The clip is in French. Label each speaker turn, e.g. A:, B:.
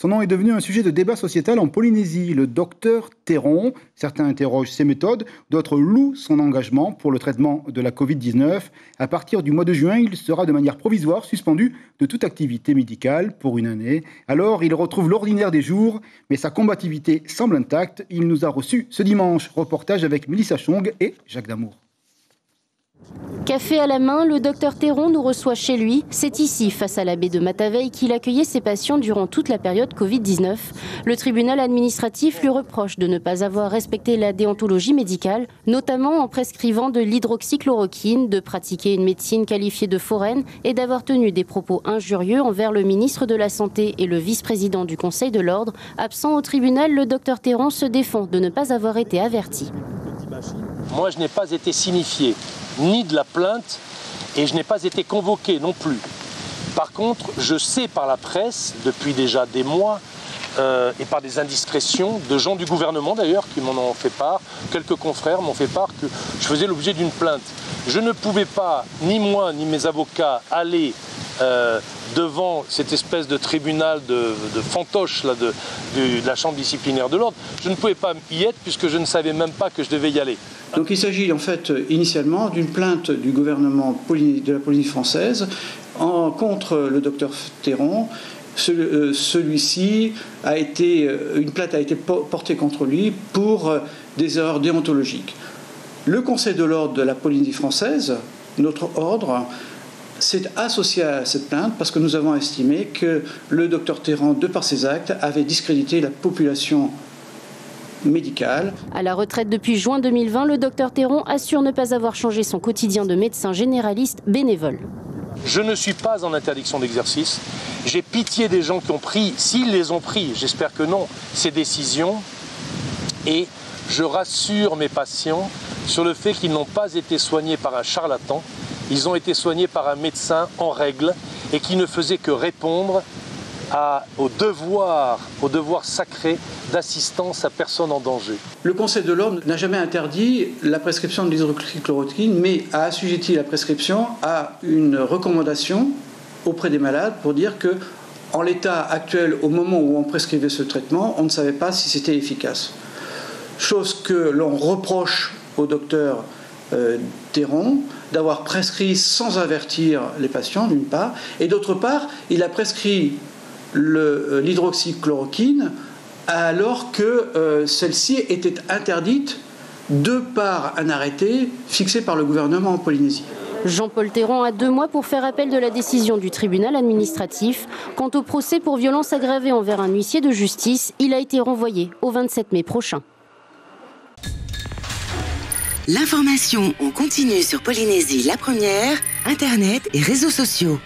A: Son nom est devenu un sujet de débat sociétal en Polynésie, le docteur Théron. Certains interrogent ses méthodes, d'autres louent son engagement pour le traitement de la Covid-19. À partir du mois de juin, il sera de manière provisoire suspendu de toute activité médicale pour une année. Alors, il retrouve l'ordinaire des jours, mais sa combativité semble intacte. Il nous a reçus ce dimanche. Reportage avec Mélissa Chong et Jacques Damour.
B: Café à la main, le docteur Théron nous reçoit chez lui. C'est ici, face à la baie de Mataveille, qu'il accueillait ses patients durant toute la période Covid-19. Le tribunal administratif lui reproche de ne pas avoir respecté la déontologie médicale, notamment en prescrivant de l'hydroxychloroquine, de pratiquer une médecine qualifiée de foraine et d'avoir tenu des propos injurieux envers le ministre de la Santé et le vice-président du Conseil de l'Ordre. Absent au tribunal, le docteur Théron se défend de ne pas avoir été averti.
C: Moi, je n'ai pas été signifié ni de la plainte et je n'ai pas été convoqué non plus. Par contre, je sais par la presse, depuis déjà des mois, et par des indiscrétions de gens du gouvernement d'ailleurs qui m'en ont fait part, quelques confrères m'ont fait part que je faisais l'objet d'une plainte. Je ne pouvais pas, ni moi ni mes avocats, aller devant cette espèce de tribunal de fantoche là, de la chambre disciplinaire de l'ordre. Je ne pouvais pas y être puisque je ne savais même pas que je devais y aller.
D: Donc il s'agit en fait initialement d'une plainte du gouvernement de la Polynésie française contre le docteur Théron. Celui-ci une plainte a été portée contre lui pour des erreurs déontologiques. Le Conseil de l'ordre de la Polynésie française, notre ordre, s'est associé à cette plainte parce que nous avons estimé que le docteur Théron, de par ses actes, avait discrédité la population médicale.
B: À la retraite depuis juin 2020, le docteur Théron assure ne pas avoir changé son quotidien de médecin généraliste bénévole.
C: Je ne suis pas en interdiction d'exercice. J'ai pitié des gens qui ont pris, s'ils les ont pris, j'espère que non, ces décisions. Et je rassure mes patients sur le fait qu'ils n'ont pas été soignés par un charlatan. Ils ont été soignés par un médecin en règle et qui ne faisait que répondre au devoir sacré d'assistance à personne en danger.
D: Le Conseil de l'ordre n'a jamais interdit la prescription de l'hydroxychloroquine, mais a assujetti la prescription à une recommandation auprès des malades pour dire que, en l'état actuel, au moment où on prescrivait ce traitement, on ne savait pas si c'était efficace. Chose que l'on reproche au docteur Théron d'avoir prescrit sans avertir les patients, d'une part, et d'autre part, il a prescrit l'hydroxychloroquine alors que celle-ci était interdite de par un arrêté fixé par le gouvernement en Polynésie.
B: Jean-Paul Théron a 2 mois pour faire appel de la décision du tribunal administratif. Quant au procès pour violence aggravée envers un huissier de justice, il a été renvoyé au 27 mai prochain.
E: L'information en continu sur Polynésie la première, Internet et réseaux sociaux.